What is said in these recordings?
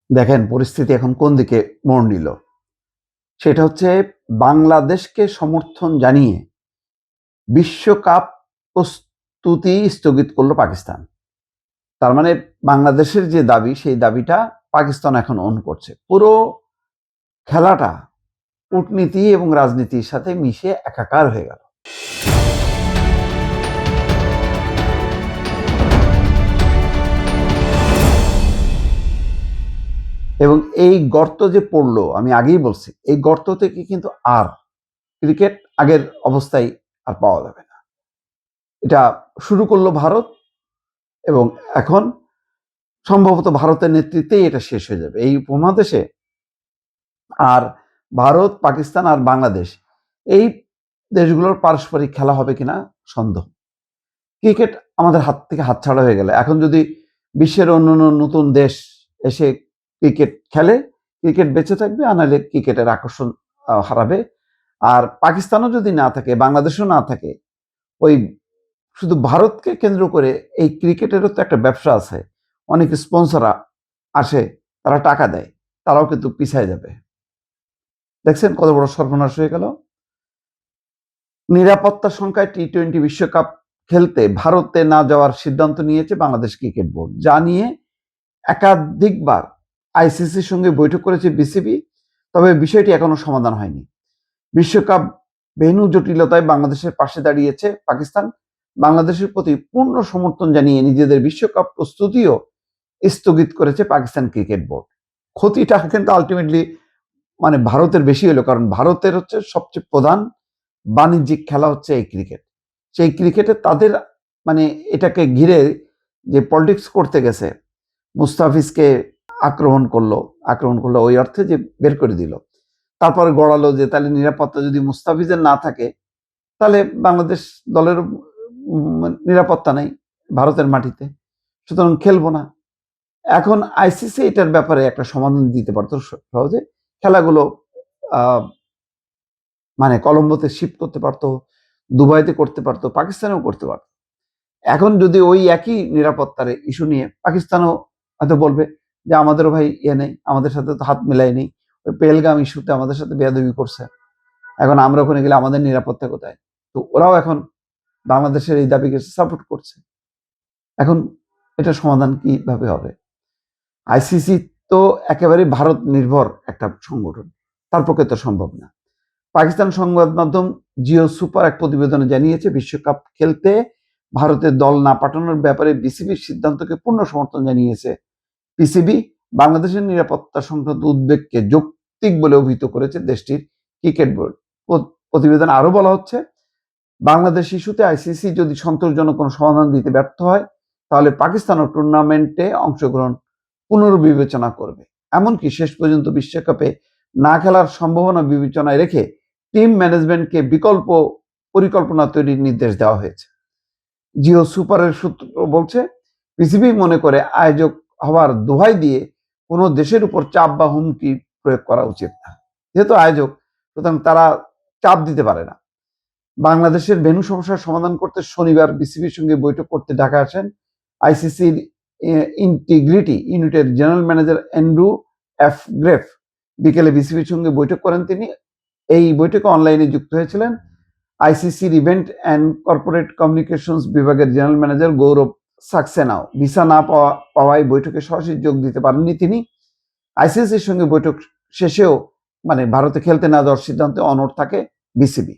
দেখেন পরিস্থিতি এখন কোন দিকে মোড় নিল। সেটা হচ্ছে বাংলাদেশকে সমর্থন জানিয়ে বিশ্বকাপ প্রস্তুতি স্থগিত করলো পাকিস্তান। তার মানে বাংলাদেশের যে দাবি সেই দাবিটা পাকিস্তান এখন অন করছে। পুরো খেলাটা কূটনীতি এবং রাজনীতির সাথে মিশে একাকার হয়ে গেল। এবং এই গর্ত যে পড়লো, আমি আগেই বলছি, এই গর্ত থেকে কিন্তু আর ক্রিকেট আগের অবস্থায় আর পাওয়া যাবে না। এটা শুরু করলো ভারত এবং এখন সম্ভবত ভারতের নেতৃত্বেই এটা শেষ হয়ে যাবে এই উপমহাদেশে। আর ভারত, পাকিস্তান আর বাংলাদেশ, এই দেশগুলোর পারস্পরিক খেলা হবে কিনা সন্দেহ। ক্রিকেট আমাদের হাত থেকে হাতছাড়া হয়ে গেলে এখন যদি বিশ্বের অন্যান্য নতুন দেশ এসে ক্রিকেট খেলে, ক্রিকেট বেঁচে থাকবে, আর নাহলে ক্রিকেটের আকর্ষণ হারাবে। আর পাকিস্তানও যদি না থাকে, বাংলাদেশও না থাকে, ওই শুধু ভারতকে কেন্দ্র করে এই ক্রিকেটেরও তো একটা ব্যবসা আছে। অনেক স্পন্সররা আসে, তারা টাকা দেয়, তারাও কিন্তু পিছায় যাবে। দেখছেন কত বড় সর্বনাশ হয়ে গেল। নিরাপত্তার সংখ্যায় টি-20 বিশ্বকাপ খেলতে ভারতে না যাওয়ার সিদ্ধান্ত নিয়েছে বাংলাদেশ ক্রিকেট বোর্ড, যা নিয়ে একাধিকবার আইসিসির সঙ্গে বৈঠক করেছে বিসিবি। তবে বিষয়টি এখনো সমাধান হয়নি। বিশ্বকাপ ভেন্যু জটিলতায় বাংলাদেশের পাশে দাঁড়িয়েছে পাকিস্তান। বাংলাদেশের প্রতি পূর্ণ সমর্থন জানিয়ে নিজেদের বিশ্বকাপ প্রস্তুতিও স্থগিত করেছে পাকিস্তান ক্রিকেট বোর্ড। ক্ষতিটা কিন্তু আলটিমেটলি মানে ভারতের বেশি হলো, কারণ ভারতের হচ্ছে সবচেয়ে প্রধান বাণিজ্যিক খেলা হচ্ছে এই ক্রিকেট। সেই ক্রিকেটে তাদের মানে এটাকে ঘিরে যে পলিটিক্স করতে গেছে, মুস্তাফিজকে আক্রমণ করলো ওই অর্থে যে বের করে দিল। তারপরে গড়ালো যে তাহলে নিরাপত্তা যদি মুস্তাফিজের না থাকে, তাহলে বাংলাদেশ দলের নিরাপত্তা নেই ভারতের মাটিতে, সুতরাং খেলবো না। এখন আইসিসি এটার ব্যাপারে একটা সমাধান দিতে পারতো সহজে। খেলাগুলো মানে কলম্বোতে শিফট করতে পারতো, দুবাইতে করতে পারতো, পাকিস্তানেও করতে পারতো। এখন যদি ওই একই নিরাপত্তার ইস্যু নিয়ে পাকিস্তানও হয়তো বলবে যে আমাদেরও ভাই নেই, আমাদের সাথে তো হাত মেলাই নেই, ওই পেহেলগাম ইস্যুতে আমাদের সাথে বেয়াদবি করছে, এখন আমরা ওখানে গেলে আমাদের নিরাপত্তা কোথায়? তো ওরাও এখন বাংলাদেশের এই দাবিকে সাপোর্ট করছে। এখন এটা সমাধান কিভাবে হবে? আইসিসি তো একেবারে ভারত নির্ভর একটা সংগঠন, তার পক্ষে তো সম্ভব না। পাকিস্তান সংবাদ মাধ্যম জিও সুপার এক প্রতিবেদনে জানিয়েছে, বিশ্বকাপ খেলতে ভারতের দল না পাঠানোর ব্যাপারে বিসিবির সিদ্ধান্তকে পূর্ণ সমর্থন জানিয়েছে পিসিবি। বাংলাদেশের নিরাপত্তা সংক্রান্ত উদ্বেগকে যৌক্তিক বলে অভিহিত করেছে দেশটির ক্রিকেট বোর্ড। প্রতিবেদন আরো বলা হচ্ছে, বাংলাদেশ ইস্যুতে আইসিসি যদি সন্তোষজনক কোনো সমাধান দিতে ব্যর্থ হয়, তাহলে পাকিস্তানও টুর্নামেন্টে অংশগ্রহণ পুনর্বিবেচনা করবে। এমনকি শেষ পর্যন্ত বিশ্বকাপে না খেলার সম্ভাবনা বিবেচনায় রেখে টিম ম্যানেজমেন্টকে বিকল্প পরিকল্পনা তৈরির নির্দেশ দেওয়া হয়েছে। জিও সুপারের সূত্র বলছে, পিসিবি মনে করে আয়োজক হওয়ার দোহাই দিয়ে কোনো দেশের উপর চাপ বা হুমকি প্রয়োগ করা উচিত না। যেহেতু আয়োজক, সুতরাং তারা চাপ দিতে পারে না। বাংলাদেশের ভেন্যু সমস্যার সমাধান করতে শনিবার বিসিবির সঙ্গে বৈঠক করতে ঢাকা আসেন আইসিসির ইন্টিগ্রিটি ইউনিটের জেনারেল ম্যানেজার অ্যান্ড্রু এফ গ্রেফ। বিকেলে বিসিবির সঙ্গে বৈঠক করেন তিনি। এই বৈঠকে অনলাইনে যুক্ত হয়েছিলেন আইসিসির ইভেন্ট অ্যান্ড কর্পোরেট কমিউনিকেশনস বিভাগের জেনারেল ম্যানেজার গৌরব সাক্সেনাও। ভিসা না পাওয়ায় বৈঠকে সরাসরি যোগ দিতে পারেননি তিনি। আইসিসির সঙ্গে বৈঠক শেষেও মানে ভারতে খেলতে না যাওয়ার সিদ্ধান্তে অনড় থাকে বিসিবি।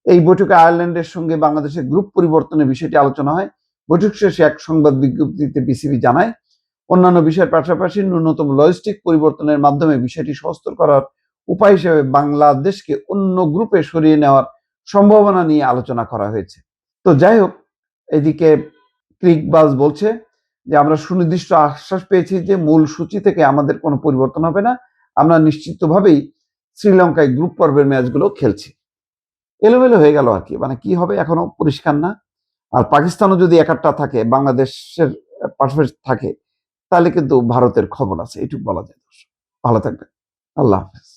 এই বৈঠকে আয়ারল্যান্ডের সঙ্গে বাংলাদেশের গ্রুপ পরিবর্তনের বিষয়টি আলোচনা হয়। বৈঠক শেষে এক সংবাদ বিজ্ঞপ্তিতে বিসিবি জানায়, অন্যান্য বিষয়ের পাশাপাশি ন্যূনতম লজিস্টিক পরিবর্তনের মাধ্যমে বিষয়টি সহজতর করার উপায় হিসেবে বাংলাদেশকে অন্য গ্রুপে সরিয়ে নেওয়ার সম্ভাবনা নিয়ে আলোচনা করা হয়েছে। তো যাই হোক, এদিকে ক্রিকবাজ বলছে যে আমরা সুনির্দিষ্ট আশ্বাস পেয়েছি যে মূল সূচি থেকে আমাদের কোনো পরিবর্তন হবে না। আমরা নিশ্চিতভাবেই শ্রীলঙ্কায় গ্রুপ পর্বের ম্যাচগুলো খেলছি। এলোমেলো হয়ে গেল আর কি, মানে কি হবে এখনো পরিষ্কার না। আর পাকিস্তানও যদি একাট্টা থাকে, বাংলাদেশের পাশাপাশি থাকে, তাহলে কিন্তু ভারতের খবর আছে, এটুকু বলা যায়। ভালো থাকবেন। আল্লাহ হাফেজ।